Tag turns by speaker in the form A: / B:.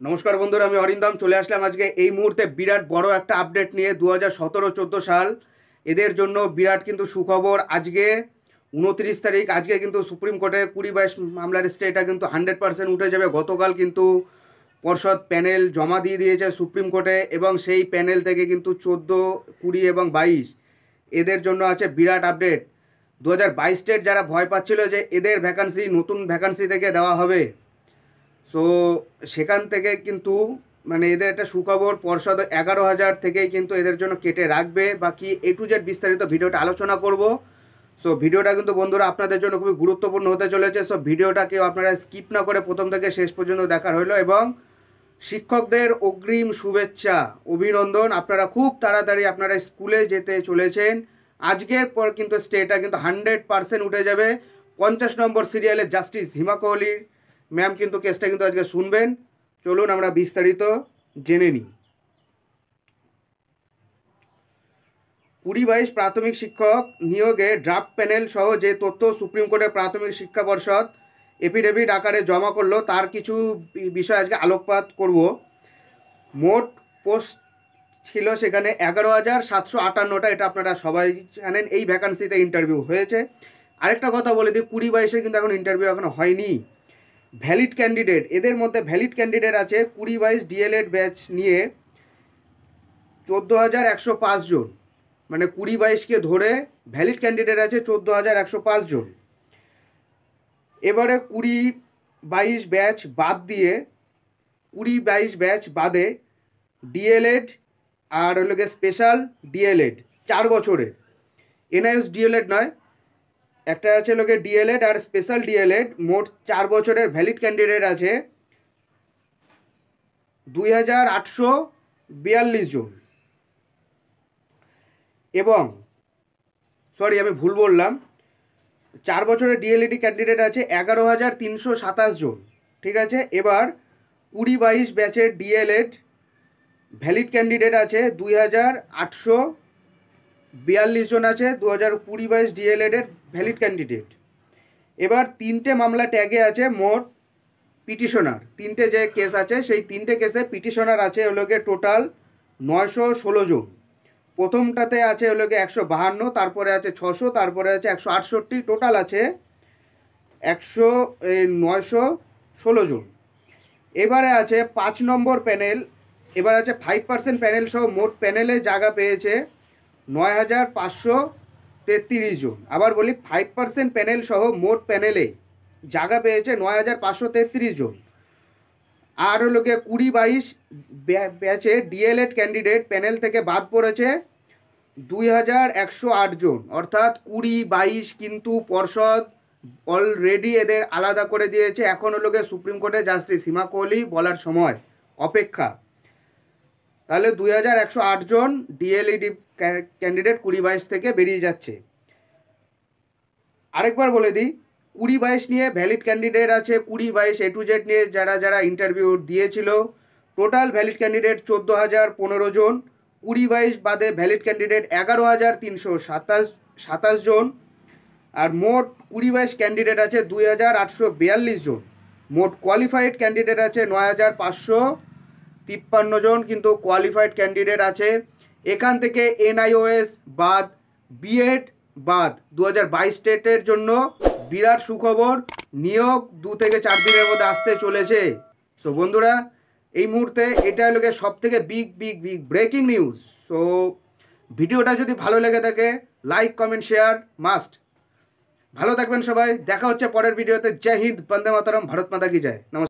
A: নমস্কার বন্ধুরা, আমি অরিন্দম চলে আসলাম আজকে এই মুহূর্তে বিরাট বড় একটা আপডেট নিয়ে। 2017-14 সাল এদের জন্য বিরাট কিন্তু সুখবর। আজকে 29 তারিখ, আজকে কিন্তু সুপ্রিম কোর্টে 20-22 মামলার স্টেটা কিন্তু 100% উঠে যাবে। গতকাল কিন্তু পর্ষদ প্যানেল জমা দিয়ে দিয়েছে সুপ্রিম কোর্টে, এবং সেই প্যানেল থেকে কিন্তু 14, 20 এবং 22 এদের জন্য আছে বিরাট আপডেট। 2022 স্টেট যারা ভয় পাচ্ছিল যে এদের ভ্যাকান্সি নতুন ভ্যাকান্সি থেকে দেওয়া হবে, সো সেখান থেকে কিন্তু মানে এদের একটা সুখবর, পর্ষদ 11,000 থেকেই কিন্তু এদের জন্য কেটে রাখবে। বাকি এ টু জেড বিস্তারিত ভিডিওটা আলোচনা করব। সো ভিডিওটা কিন্তু বন্ধুরা আপনাদের জন্য খুবই গুরুত্বপূর্ণ হতে চলেছে। সো ভিডিওটা কেউ আপনারা স্কিপ না করে প্রথম থেকে শেষ পর্যন্ত দেখার হইলো। এবং শিক্ষকদের অগ্রিম শুভেচ্ছা, অভিনন্দন। আপনারা খুব তাড়াতাড়ি আপনারা স্কুলে যেতে চলেছেন। আজকের পর কিন্তু স্টেটা কিন্তু 100% উঠে যাবে। 50 নম্বর সিরিয়ালে জাস্টিস হিমা কোহলির ম্যাম কিন্তু কেসটা কিন্তু আজকে শুনবেন। চলুন আমরা বিস্তারিত জেনে নিই। 20-22 প্রাথমিক শিক্ষক নিয়োগে ড্রাফট প্যানেল সহ যে তথ্য সুপ্রিম কোর্টের প্রাথমিক শিক্ষা পর্ষদ এফিডেভিট আকারে জমা করলো, তার কিছু বিষয় আজকে আলোকপাত করব। মোট পোস্ট ছিল সেখানে 11,758টা, এটা আপনারা সবাই জানেন। এই ভ্যাকান্সিতে ইন্টারভিউ হয়েছে। আরেকটা কথা বলে দিই, 20-22 কিন্তু এখন ইন্টারভিউ এখনো হয়নি। ভ্যালিড ক্যান্ডিডেট, এদের মধ্যে ভ্যালিড ক্যান্ডিডেট আছে 20-22 ডিএলএড ব্যাচ নিয়ে 14,105 জন, মানে 20-22কে ধরে ভ্যালিড ক্যান্ডিডেট আছে 14,105 জন। এবারে 20-22 ব্যাচ বাদ দিয়ে, 20-22 ব্যাচ বাদে ডিএলএড আর হলো গিয়ে স্পেশাল ডিএলএড 4 বছরের, এনআইএস ডিএলএড নয়, একটা আছে লোকে ডিএলএড আর স্পেশাল ডিএলএড, মোট 4 বছরের ভ্যালিড ক্যান্ডিডেট আছে 2,842 জন। এবং সরি, আমি ভুল বললাম, 4 বছরের ডিএলএডি ক্যান্ডিডেট আছে 11,327 জন। ঠিক আছে। এবার 20-22 ব্যাচের ডিএলএড ভ্যালিড ক্যান্ডিডেট আছে 2,842 জন আছে 2020-22 ডিএলএডের ভ্যালিড ক্যান্ডিডেট। এবার 3টে মামলা ট্যাগে আছে মোট পিটিশনার, 3টে যে কেস আছে সেই 3টে কেসে পিটিশনার আছে হলো গিয়ে টোটাল 916 জন। প্রথমটাতে আছে হলো গিয়ে 152, তারপরে আছে 600, তারপরে আছে 168, টোটাল আছে 916 জন। এবারে আছে 5 নম্বর প্যানেল, এবার আছে 5% প্যানেল সহ মোট প্যানেলে জায়গা পেয়েছে 9,533 জন। আবার বলি, 5% প্যানেল সহ মোট প্যানেলে জায়গা পেয়েছে 9,533 জন। আর হলো গিয়ে 20-22 ব্যাচে ডিএলএড ক্যান্ডিডেট প্যানেল থেকে বাদ পড়েছে 2,108 জন। অর্থাৎ 20-22 কিন্তু পর্ষদ অলরেডি এদের আলাদা করে দিয়েছে। এখন হলো গিয়ে সুপ্রিম কোর্টে জাস্টিস হিমা কোহলি বলার সময় অপেক্ষা। তাহলে 2,108 জন ডিএলইডি ক্যান্ডিডেট 20-22 থেকে বেরিয়ে যাচ্ছে। আরেকবার বলে দিই, 20-22 নিয়ে ভ্যালিড ক্যান্ডিডেট আছে 20-22 এ টু জেড নিয়ে যারা যারা ইন্টারভিউ দিয়েছিল, টোটাল ভ্যালিড ক্যান্ডিডেট 14,015 জন। 20-22 বাদে ভ্যালিড ক্যান্ডিডেট 11,327 জন। আর মোট 20-22 ক্যান্ডিডেট আছে 2,842 জন। মোট কোয়ালিফাইড ক্যান্ডিডেট আছে 9,553 জন, কিন্তু কোয়ালিফাইড ক্যান্ডিডেট আছে এখান থেকে এনআইওএস বাদ, বিএড বাদ। 2022 স্টেটের জন্য বিরাট সুখবর, নিয়োগ 2 থেকে 4 দিনের মধ্যে আসতে চলেছে। সো বন্ধুরা, এই মুহূর্তে এটা হলো সব থেকে বিগ ব্রেকিং নিউজ। সো ভিডিওটা যদি ভালো লেগে থাকে, লাইক কমেন্ট শেয়ার মাস্ট। ভালো থাকবেন সবাই, দেখা হচ্ছে পরের ভিডিওতে। জয় হিন্দ, বন্দে মাতরম, ভারত মাতা কি জয়। নমস্কার।